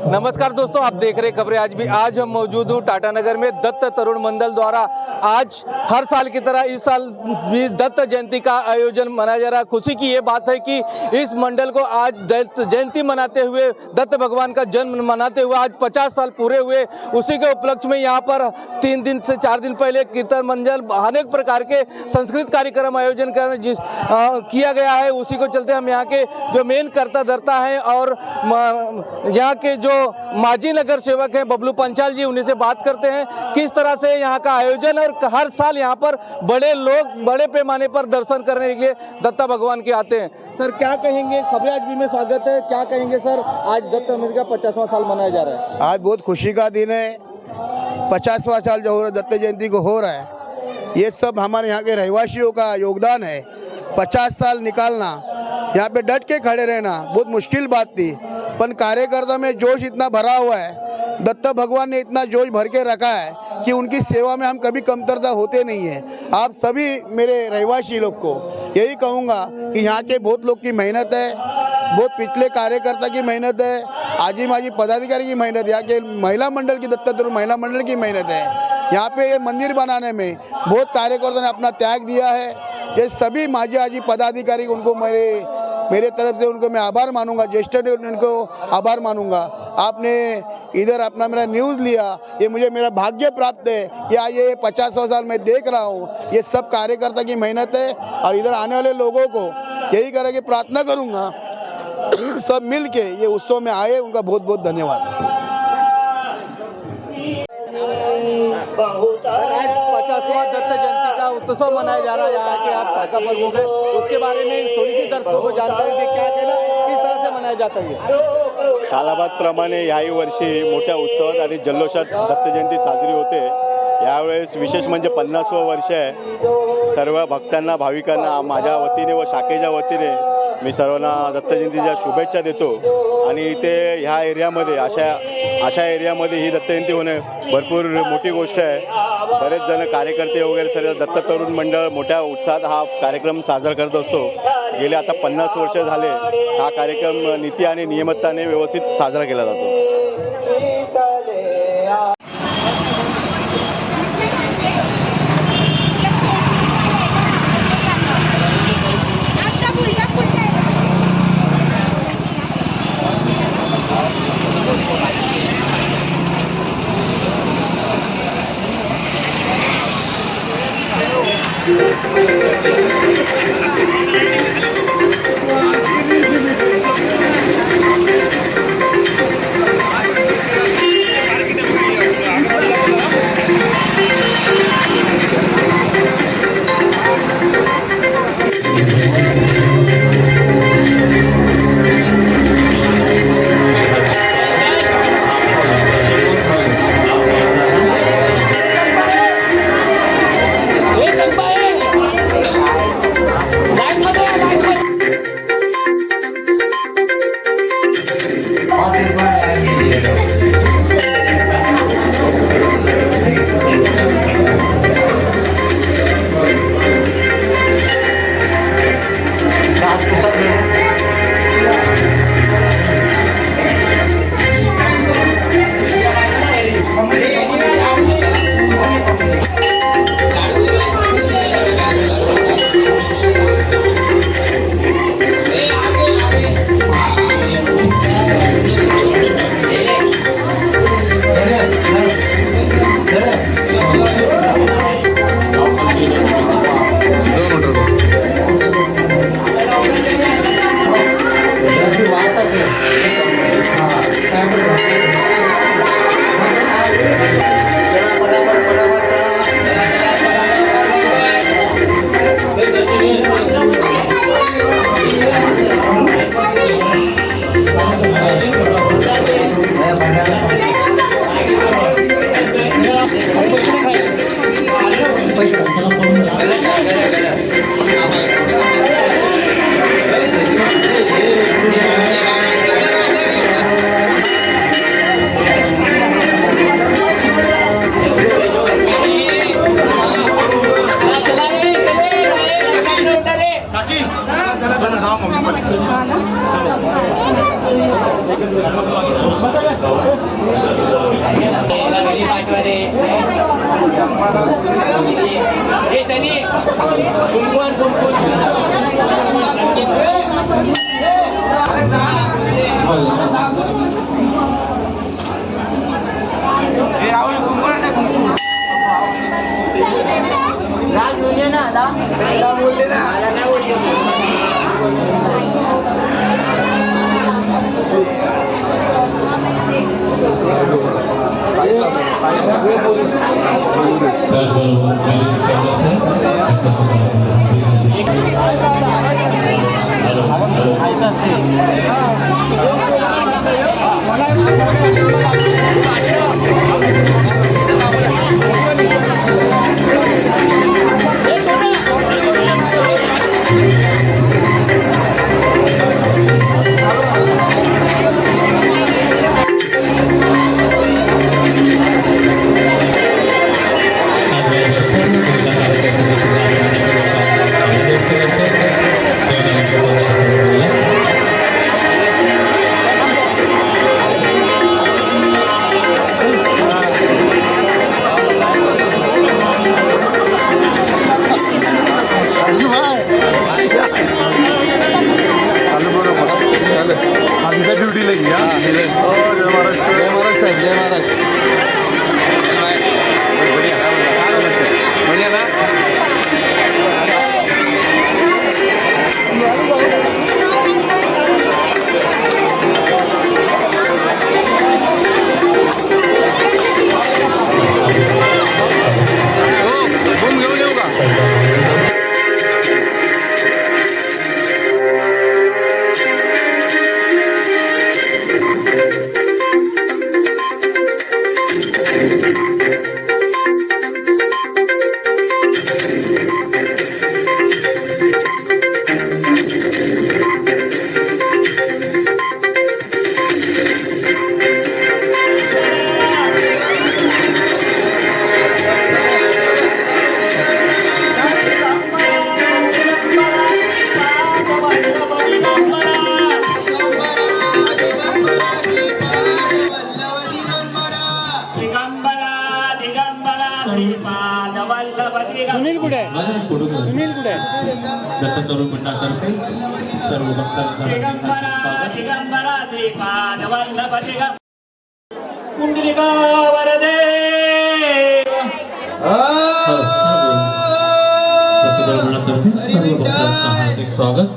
नमस्कार दोस्तों, आप देख रहे खबरें आज भी। आज हम मौजूद हूँ टाटा नगर में दत्त तरुण मंडल द्वारा आज हर साल की तरह इस साल भी दत्त जयंती का आयोजन मनाया जा रहा है। खुशी की ये बात है कि इस मंडल को आज दत्त जयंती मनाते हुए, दत्त भगवान का जन्म मनाते हुए आज 50 साल पूरे हुए। उसी के उपलक्ष्य में यहाँ पर 3 दिन से 4 दिन पहले कीर्तन मंडल अनेक प्रकार के संस्कृत कार्यक्रम आयोजन किया गया है। उसी को चलते हम यहाँ के जो मेन कर्ता धर्ता हैं और यहाँ के जो माजी नगर सेवक हैं बबलू पंचाल जी, उन्हीं से बात करते हैं किस तरह से यहाँ का आयोजन और हर साल यहाँ पर बड़े लोग बड़े पैमाने पर दर्शन करने के लिए दत्ता भगवान के आते हैं। सर क्या कहेंगे, खबरें आज भी में स्वागत है, क्या कहेंगे सर, आज दत्त मंदिर का 50वां साल मनाया जा रहा है। आज बहुत खुशी का दिन है, 50वां साल जो हो रहा है दत्त जयंती को हो रहा है। ये सब हमारे यहाँ के रहवासियों का योगदान है। 50 साल निकालना, यहाँ पे डट के खड़े रहना बहुत मुश्किल बात थी, पर कार्यकर्ता में जोश इतना भरा हुआ है, दत्त भगवान ने इतना जोश भर के रखा है कि उनकी सेवा में हम कभी कमतरता होते नहीं है। आप सभी मेरे रहवासी लोग को यही कहूँगा कि यहाँ के बहुत लोग की मेहनत है, बहुत पिछले कार्यकर्ता की मेहनत है, आजी माजी पदाधिकारी की मेहनत है, यहाँ के महिला मंडल की दत्त तरुण महिला मंडल की मेहनत है। यहाँ पे ये मंदिर बनाने में बहुत कार्यकर्ता ने अपना त्याग दिया है। ये सभी माजी आजी पदाधिकारी उनको मेरे तरफ से उनको मैं आभार मानूंगा, ज्येष्ठ उनको आभार मानूंगा। आपने इधर अपना मेरा न्यूज़ लिया, ये मुझे मेरा भाग्य प्राप्त है कि आज ये 50वां साल मैं देख रहा हूँ। ये सब कार्यकर्ता की मेहनत है और इधर आने वाले लोगों को यही करने की प्रार्थना करूँगा सब मिल के ये उत्सव में आए, उनका बहुत बहुत धन्यवाद। 50वां दत्त जयंती का उत्सव मनाया जा रहा है, यहाँ के आप शाखा प्रमुख हैं, उसके बारे में थोडी सी दर्शकों को जानकारी दें, क्या कहना, किस तरह से मनाया जाता है। सालाबादप्रमाणे याही वर्षी मोठ्या उत्सवात आणि जल्लोषात दत्त जयंती साजरी होते। यावेळेस विशेष म्हणजे 50वं वर्ष आहे। सर्व भक्तांना, भाविकांना माझ्या वतीने व शाखेच्या वतीने मी सर्वांना दत्त जयंतीच्या शुभेच्छा देतो। आणि इथे ह्या एरियामध्ये अशा एरियामध्ये ही दत्त जयंती होणे भरपूर मोठी गोष्ट आहे। बरेच जण कार्यकर्ते वगैरे सर्व दत्त तरुण मंडळ मोठ्या उत्साहात हा कार्यक्रम साजरा करत असतो। गेले आता 50 वर्ष झाले हा कार्यक्रम नीती आणि नियमितताने व्यवस्थित साजरा केला जातो। हाँ ना दत्त तरुण मंडळातर्फे सर्व भक्तांचं कुंडलिका वरदे दत्त तरुण मंडळातर्फे सर्व भक्तांचं हार्दिक स्वागत.